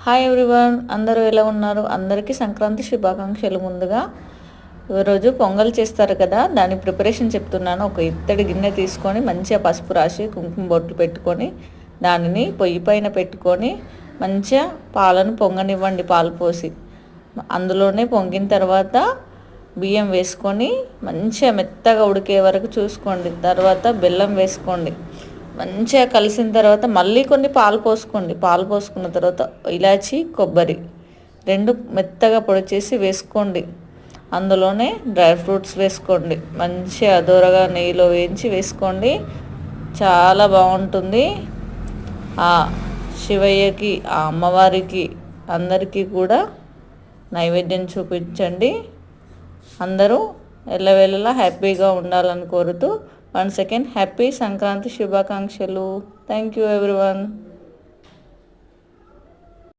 Hi everyone, అందరూ ఎలా ఉన్నారు? అందరికీ సంక్రాంతి శుభాకాంక్షలు. ముందుగా ఈరోజు పొంగల్ చేస్తారు కదా, దాని ప్రిపరేషన్ చెప్తున్నాను. ఒక ఇత్తడి గిన్నె తీసుకొని మంచిగా పసుపు రాసి కుంకుమ బొట్లు పెట్టుకొని దానిని పొయ్యి పైన పెట్టుకొని మంచిగా పాలను పొంగనివ్వండి. పాలు పోసి అందులోనే పొంగిన తర్వాత బియ్యం వేసుకొని మంచిగా మెత్తగా ఉడికే వరకు చూసుకోండి. తర్వాత బెల్లం వేసుకోండి. మంచిగా కలిసిన తర్వాత మళ్ళీ కొన్ని పాలు పోసుకోండి. పాలు పోసుకున్న తర్వాత ఇలాచి కొబ్బరి రెండు మెత్తగా పొడి చేసి వేసుకోండి. అందులోనే డ్రై ఫ్రూట్స్ వేసుకోండి. మంచిగా దూరగా నెయ్యిలో వేయించి వేసుకోండి. చాలా బాగుంటుంది. ఆ శివయ్యకి, ఆ అమ్మవారికి అందరికీ కూడా నైవేద్యం చూపించండి. అందరూ ఎల్లవేళలా హ్యాపీగా ఉండాలని కోరుతూ వన్స్ అగైన్ హ్యాపీ సంక్రాంతి శుభాకాంక్షలు. Thank you everyone.